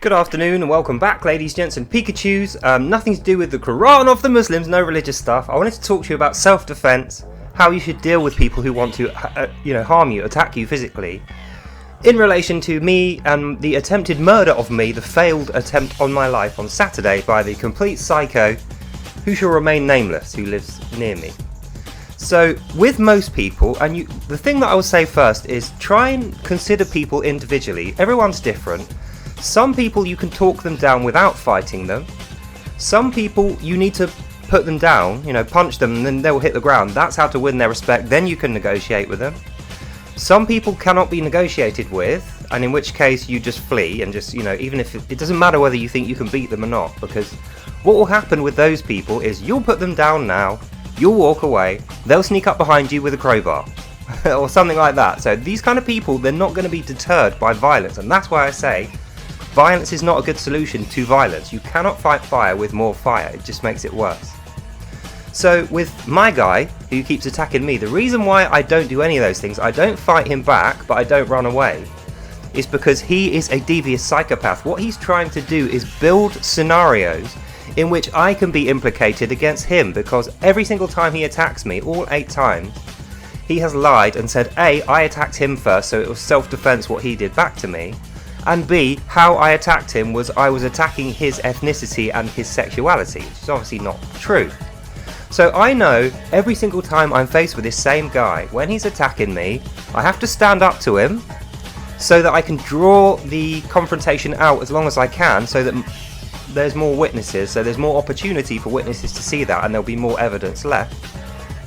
Good afternoon and welcome back, ladies, gents and Pikachus. Nothing to do with the Quran of the Muslims, no religious stuff. I wanted to talk to you about self-defense, how you should deal with people who want to, harm you, attack you physically. In relation to me and the attempted murder of me, the failed attempt on my life on Saturday by the complete psycho, who shall remain nameless, who lives near me. So, with most people, the thing that I would say first is try and consider people individually. Everyone's different. Some people you can talk them down without fighting them. Some people you need to put them down, punch them and then they'll hit the ground. That's how to win their respect. Then you can negotiate with them. Some people cannot be negotiated with, and in which case you just flee and just, even if it doesn't matter whether you think you can beat them or not, because what will happen with those people is you'll put them down now, you'll walk away, they'll sneak up behind you with a crowbar or something like that. So these kind of people, they're not going to be deterred by violence, and that's why I say violence is not a good solution to violence. You cannot fight fire with more fire, it just makes it worse. So with my guy, who keeps attacking me, the reason why I don't do any of those things, I don't fight him back, but I don't run away, is because he is a devious psychopath. What he's trying to do is build scenarios in which I can be implicated against him, because every single time he attacks me, all 8 times, he has lied and said, A, I attacked him first, so it was self-defense what he did back to me, and B, how I attacked him was I was attacking his ethnicity and his sexuality, which is obviously not true. So I know every single time I'm faced with this same guy, when he's attacking me, I have to stand up to him so that I can draw the confrontation out as long as I can, so that there's more witnesses, so there's more opportunity for witnesses to see that, and there'll be more evidence left.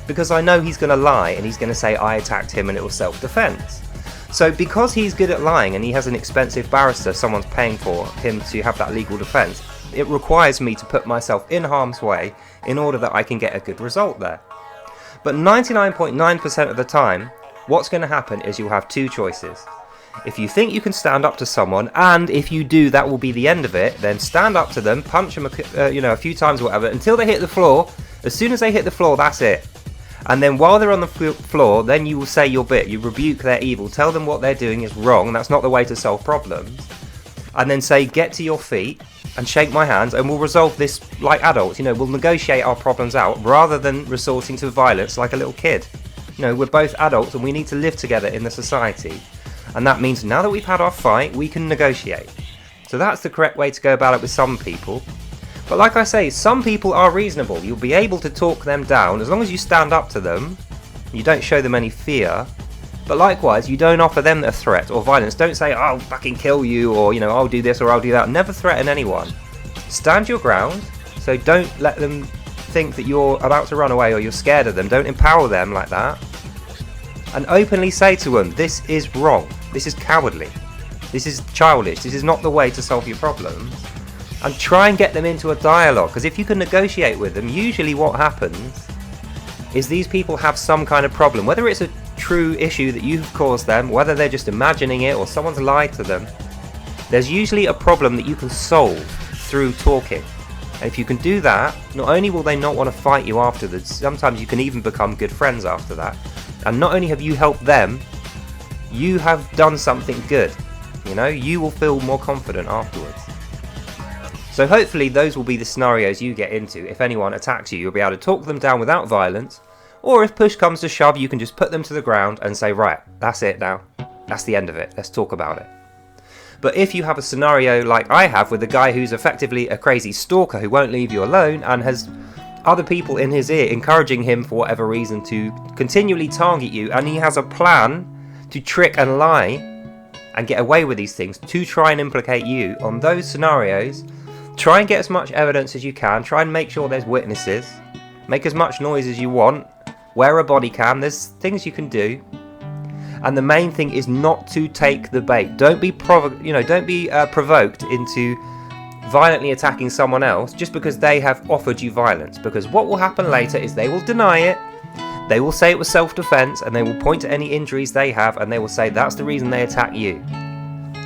Because I know he's going to lie and he's going to say I attacked him and it was self-defense. So because he's good at lying and he has an expensive barrister, someone's paying for him to have that legal defense, it requires me to put myself in harm's way in order that I can get a good result there. But 99.9% of the time, what's going to happen is you'll have 2 choices. If you think you can stand up to someone, and if you do, that will be the end of it, then stand up to them, punch them a few times or whatever, until they hit the floor. As soon as they hit the floor, that's it. And then while they're on the floor, then you will say your bit, you rebuke their evil, tell them what they're doing is wrong, that's not the way to solve problems. And then say, get to your feet and shake my hands and we'll resolve this like adults, we'll negotiate our problems out rather than resorting to violence like a little kid. We're both adults and we need to live together in the society. And that means now that we've had our fight, we can negotiate. So that's the correct way to go about it with some people. But like I say, some people are reasonable. You'll be able to talk them down as long as you stand up to them. You don't show them any fear. But likewise, you don't offer them a threat or violence. Don't say, I'll fucking kill you, or, I'll do this or I'll do that. Never threaten anyone. Stand your ground. So don't let them think that you're about to run away or you're scared of them. Don't empower them like that. And openly say to them, this is wrong. This is cowardly. This is childish. This is not the way to solve your problems. And try and get them into a dialogue, because if you can negotiate with them, usually what happens is these people have some kind of problem, whether it's a true issue that you've caused them, whether they're just imagining it or someone's lied to them. There's usually a problem that you can solve through talking, and if you can do that, not only will they not want to fight you afterwards, sometimes you can even become good friends after that, and not only have you helped them, you have done something good. You will feel more confident afterwards. So hopefully those will be the scenarios you get into. If anyone attacks you, you'll be able to talk them down without violence, or if push comes to shove, you can just put them to the ground and say, right, that's it now. That's the end of it. Let's talk about it. But if you have a scenario like I have with a guy who's effectively a crazy stalker who won't leave you alone and has other people in his ear encouraging him for whatever reason to continually target you, and he has a plan to trick and lie and get away with these things to try and implicate you, on those scenarios, try and get as much evidence as you can, try and make sure there's witnesses, make as much noise as you want, wear a body cam, there's things you can do. And the main thing is not to take the bait. Don't be provoked into violently attacking someone else just because they have offered you violence, because what will happen later is they will deny it, they will say it was self-defense, and they will point to any injuries they have and they will say that's the reason they attack you.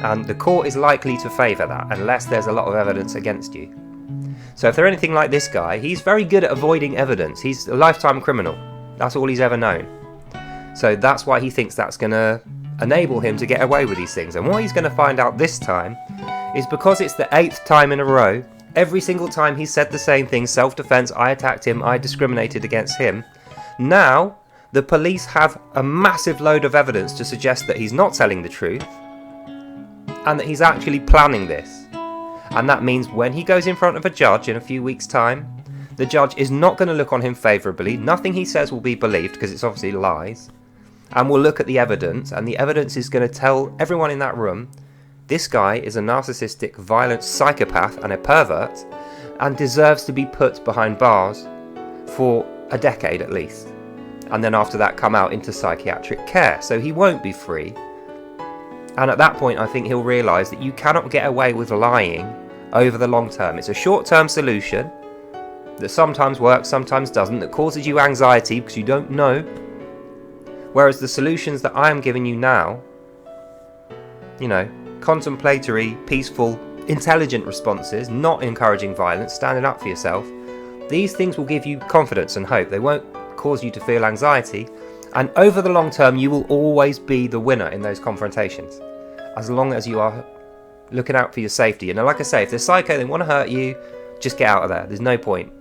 And the court is likely to favour that unless there's a lot of evidence against you. So if they're anything like this guy, he's very good at avoiding evidence. He's a lifetime criminal. That's all he's ever known. So that's why he thinks that's going to enable him to get away with these things. And what he's going to find out this time is because it's the 8th time in a row, every single time he said the same thing, self-defense, I attacked him, I discriminated against him. Now, the police have a massive load of evidence to suggest that he's not telling the truth and that he's actually planning this. And that means when he goes in front of a judge in a few weeks' time, the judge is not going to look on him favourably. Nothing he says will be believed because it's obviously lies. And we'll look at the evidence, and the evidence is going to tell everyone in that room this guy is a narcissistic, violent psychopath and a pervert and deserves to be put behind bars for a decade at least. And then after that come out into psychiatric care. So he won't be free. And at that point I think he'll realise that you cannot get away with lying over the long term. It's a short-term solution that sometimes works, sometimes doesn't, that causes you anxiety because you don't know. Whereas the solutions that I am giving you now, you know, contemplatory, peaceful, intelligent responses, not encouraging violence, standing up for yourself, these things will give you confidence and hope. They won't cause you to feel anxiety. And over the long term, you will always be the winner in those confrontations, as long as you are looking out for your safety. And like I say, if they're psycho, they want to hurt you, just get out of there. There's no point.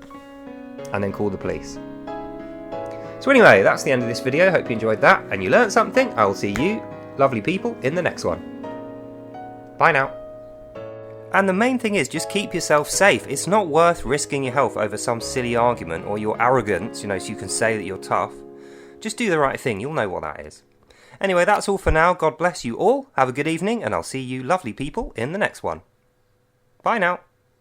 And then call the police. So anyway, that's the end of this video. Hope you enjoyed that and you learned something. I will see you, lovely people, in the next one. Bye now. And the main thing is, just keep yourself safe. It's not worth risking your health over some silly argument or your arrogance, you know, so you can say that you're tough. Just do the right thing. You'll know what that is. Anyway, that's all for now. God bless you all. Have a good evening, and I'll see you lovely people in the next one. Bye now.